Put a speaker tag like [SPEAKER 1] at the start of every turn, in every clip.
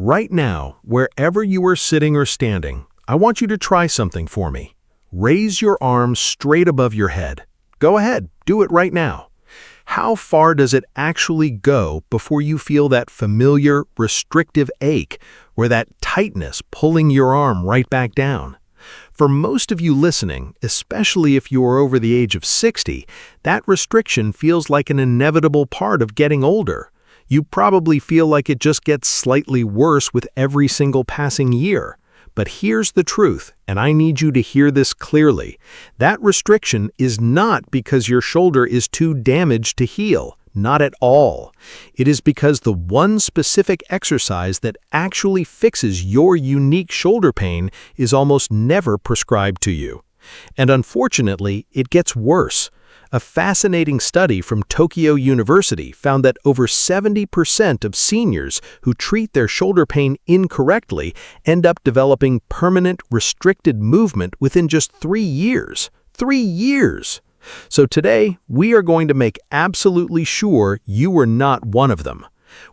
[SPEAKER 1] Right now, wherever you are sitting or standing, I want you to try something for me. Raise your arms straight above your head. Go ahead, do it right now. How far does it actually go before you feel that familiar, restrictive ache or that tightness pulling your arm right back down? For most of you listening, especially if you are over the age of 60, that restriction feels like an inevitable part of getting older. You probably feel like it just gets slightly worse with every single passing year. But here's the truth, and I need you to hear this clearly. That restriction is not because your shoulder is too damaged to heal. Not at all. It is because the one specific exercise that actually fixes your unique shoulder pain is almost never prescribed to you. And unfortunately, it gets worse. A fascinating study from Tokyo University found that over 70% of seniors who treat their shoulder pain incorrectly end up developing permanent restricted movement within just 3 years. 3 years! So today, we are going to make absolutely sure you are not one of them.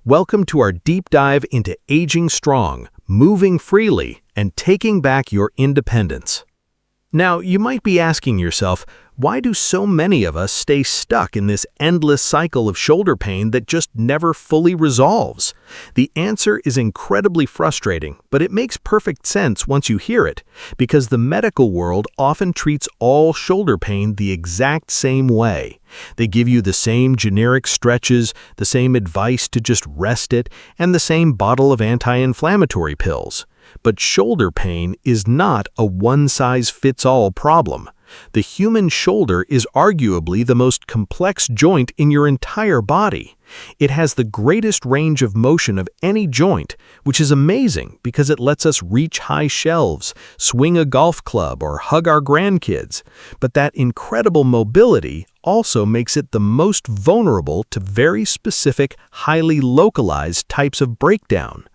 [SPEAKER 1] Welcome to our deep dive into aging strong, moving freely, and taking back your independence. Now, you might be asking yourself, why do so many of us stay stuck in this endless cycle of shoulder pain that just never fully resolves? The answer is incredibly frustrating, but it makes perfect sense once you hear it, because the medical world often treats all shoulder pain the exact same way. They give you the same generic stretches, the same advice to just rest it, and the same bottle of anti-inflammatory pills. But shoulder pain is not a one-size-fits-all problem. The human shoulder is arguably the most complex joint in your entire body. It has the greatest range of motion of any joint, which is amazing because it lets us reach high shelves, swing a golf club, or hug our grandkids. But that incredible mobility also makes it the most vulnerable to very specific, highly localized types of breakdown.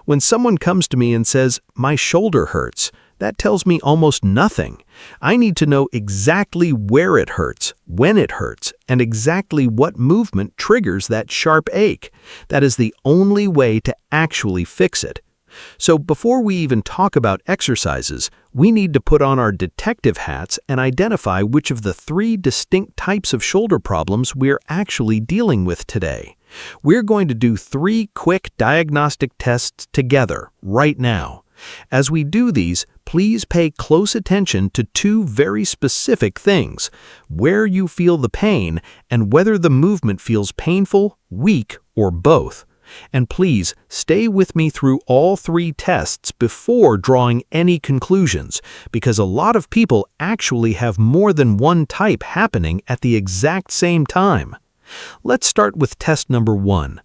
[SPEAKER 1] When someone comes to me and says, "My shoulder hurts," that tells me almost nothing. I need to know exactly where it hurts, when it hurts, and exactly what movement triggers that sharp ache. That is the only way to actually fix it. So before we even talk about exercises, we need to put on our detective hats and identify which of the 3 distinct types of shoulder problems we're actually dealing with today. We're going to do 3 quick diagnostic tests together right now. As we do these, please pay close attention to 2 very specific things: where you feel the pain and whether the movement feels painful, weak, or both. And please stay with me through all 3 tests before drawing any conclusions, because a lot of people actually have more than one type happening at the exact same time. Let's start with test number 1.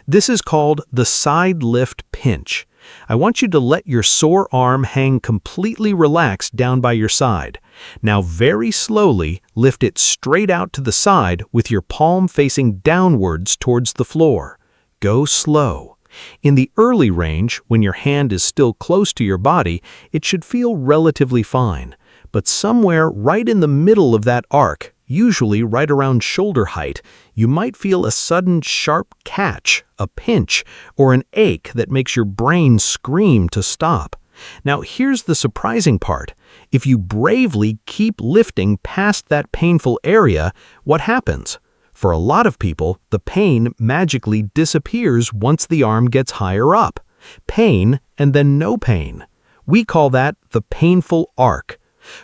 [SPEAKER 1] This is called the side lift pinch. I want you to let your sore arm hang completely relaxed down by your side. Now very slowly lift it straight out to the side with your palm facing downwards towards the floor. Go slow. In the early range, when your hand is still close to your body, it should feel relatively fine. But somewhere right in the middle of that arc, usually right around shoulder height, you might feel a sudden sharp catch, a pinch, or an ache that makes your brain scream to stop. Now here's the surprising part. If you bravely keep lifting past that painful area, what happens? For a lot of people, the pain magically disappears once the arm gets higher up. Pain and then no pain. We call that the painful arc.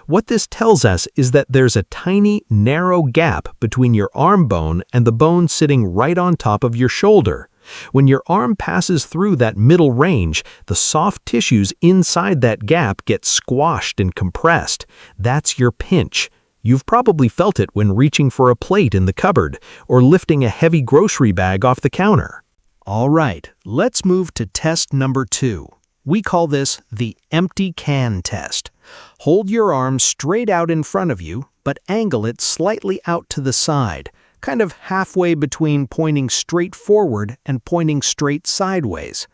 [SPEAKER 1] What this tells us is that there's a tiny, narrow gap between your arm bone and the bone sitting right on top of your shoulder. When your arm passes through that middle range, the soft tissues inside that gap get squashed and compressed. That's your pinch. You've probably felt it when reaching for a plate in the cupboard or lifting a heavy grocery bag off the counter. All right, let's move to test number 2. We call this the empty can test. Hold your arm straight out in front of you, but angle it slightly out to the side, kind of halfway between pointing straight forward and pointing straight sideways.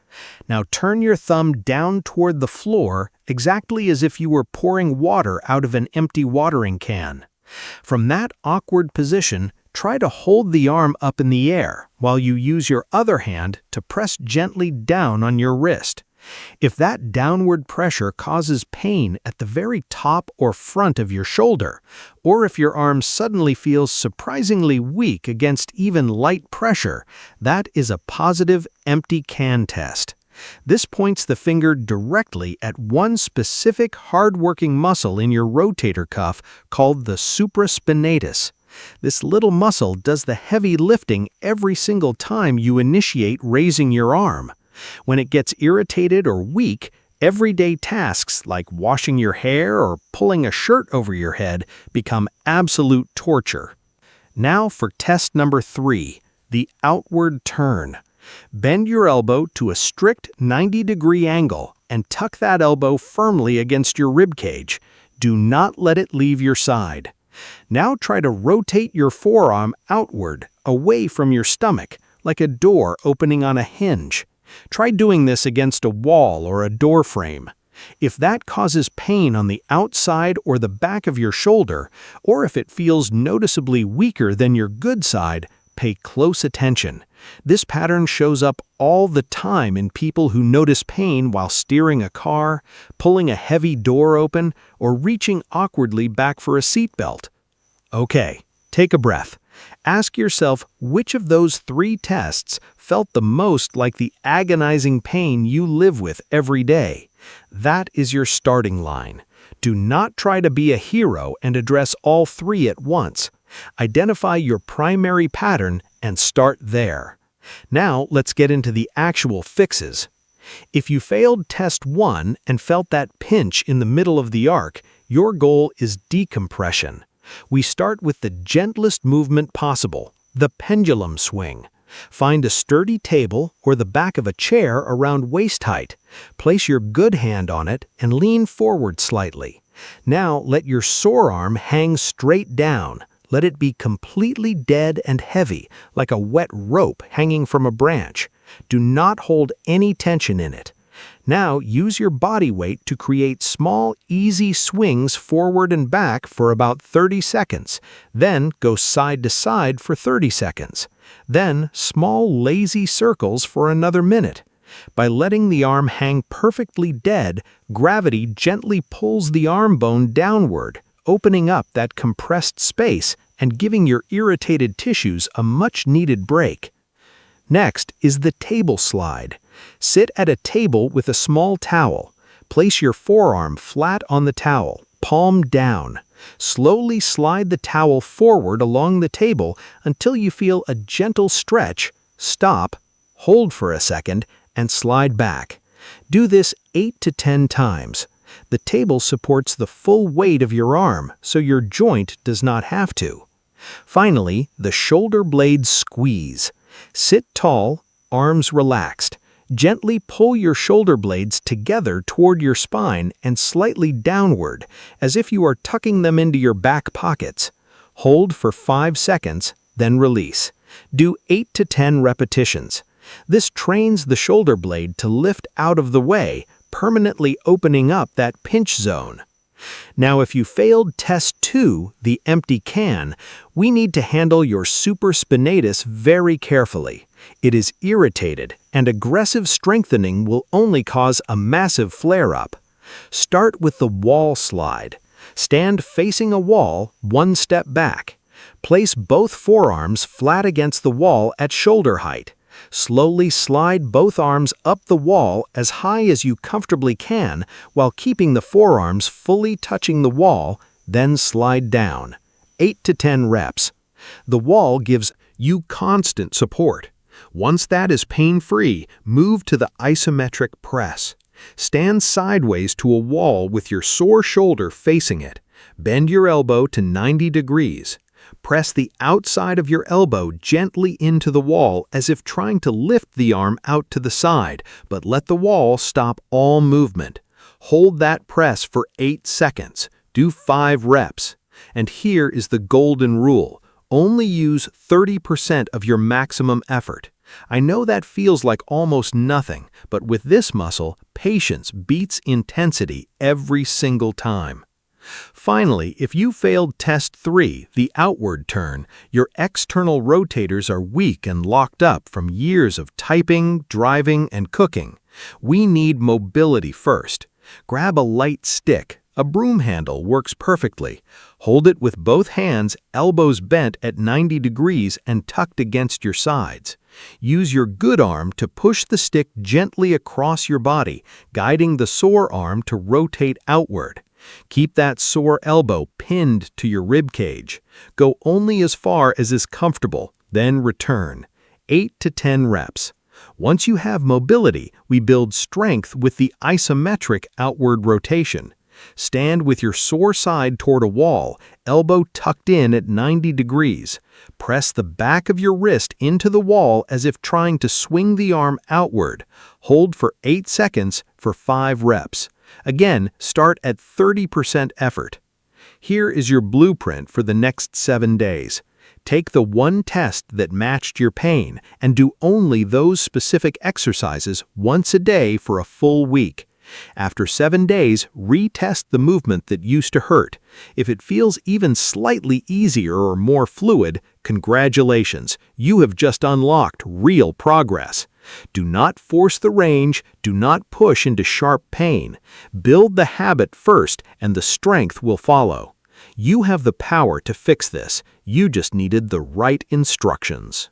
[SPEAKER 1] Now turn your thumb down toward the floor, exactly as if you were pouring water out of an empty watering can. From that awkward position, try to hold the arm up in the air while you use your other hand to press gently down on your wrist. If that downward pressure causes pain at the very top or front of your shoulder, or if your arm suddenly feels surprisingly weak against even light pressure, that is a positive empty can test. This points the finger directly at one specific hard-working muscle in your rotator cuff called the supraspinatus. This little muscle does the heavy lifting every single time you initiate raising your arm. When it gets irritated or weak, everyday tasks like washing your hair or pulling a shirt over your head become absolute torture. Now for test number 3, the outward turn. Bend your elbow to a strict 90-degree angle and tuck that elbow firmly against your rib cage. Do not let it leave your side. Now try to rotate your forearm outward, away from your stomach, like a door opening on a hinge. Try doing this against a wall or a door frame. If that causes pain on the outside or the back of your shoulder, or if it feels noticeably weaker than your good side, pay close attention. This pattern shows up all the time in people who notice pain while steering a car, pulling a heavy door open, or reaching awkwardly back for a seatbelt. Okay, take a breath. Ask yourself which of those 3 tests felt the most like the agonizing pain you live with every day. That is your starting line. Do not try to be a hero and address all 3 at once. Identify your primary pattern and start there. Now let's get into the actual fixes. If you failed test 1 and felt that pinch in the middle of the arc, your goal is decompression. We start with the gentlest movement possible, the pendulum swing. Find a sturdy table or the back of a chair around waist height. Place your good hand on it and lean forward slightly. Now let your sore arm hang straight down. Let it be completely dead and heavy, like a wet rope hanging from a branch. Do not hold any tension in it. Now use your body weight to create small, easy swings forward and back for about 30 seconds. Then go side to side for 30 seconds. Then small, lazy circles for another minute. By letting the arm hang perfectly dead, gravity gently pulls the arm bone downward, opening up that compressed space and giving your irritated tissues a much-needed break. Next is the table slide. Sit at a table with a small towel. Place your forearm flat on the towel, palm down. Slowly slide the towel forward along the table until you feel a gentle stretch. Stop, hold for a second, and slide back. Do this 8 to 10 times. The table supports the full weight of your arm, so your joint does not have to. Finally, the shoulder blade squeeze. Sit tall, arms relaxed. Gently pull your shoulder blades together toward your spine and slightly downward, as if you are tucking them into your back pockets. Hold for 5 seconds, then release. Do 8 to 10 repetitions. This trains the shoulder blade to lift out of the way, permanently opening up that pinch zone. Now, if you failed test 2, the empty can, we need to handle your supraspinatus very carefully. It is irritated, and aggressive strengthening will only cause a massive flare-up. Start with the wall slide. Stand facing a wall, 1 step back. Place both forearms flat against the wall at shoulder height. Slowly slide both arms up the wall as high as you comfortably can while keeping the forearms fully touching the wall, then slide down. 8 to 10 reps. The wall gives you constant support. Once that is pain-free, move to the isometric press. Stand sideways to a wall with your sore shoulder facing it. Bend your elbow to 90 degrees. Press the outside of your elbow gently into the wall as if trying to lift the arm out to the side, but let the wall stop all movement. Hold that press for 8 seconds. Do 5 reps. And here is the golden rule. Only use 30% of your maximum effort. I know that feels like almost nothing, but with this muscle, patience beats intensity every single time. Finally, if you failed test 3, the outward turn, your external rotators are weak and locked up from years of typing, driving, and cooking. We need mobility first. Grab a light stick. A broom handle works perfectly. Hold it with both hands, elbows bent at 90 degrees and tucked against your sides. Use your good arm to push the stick gently across your body, guiding the sore arm to rotate outward. Keep that sore elbow pinned to your rib cage. Go only as far as is comfortable, then return. 8 to 10 reps. Once you have mobility, we build strength with the isometric outward rotation. Stand with your sore side toward a wall, elbow tucked in at 90 degrees. Press the back of your wrist into the wall as if trying to swing the arm outward. Hold for 8 seconds for 5 reps. Again, start at 30% effort. Here is your blueprint for the next 7 days. Take the one test that matched your pain and do only those specific exercises once a day for a full week. After 7 days, retest the movement that used to hurt. If it feels even slightly easier or more fluid, congratulations, you have just unlocked real progress. Do not force the range, do not push into sharp pain. Build the habit first and the strength will follow. You have the power to fix this. You just needed the right instructions.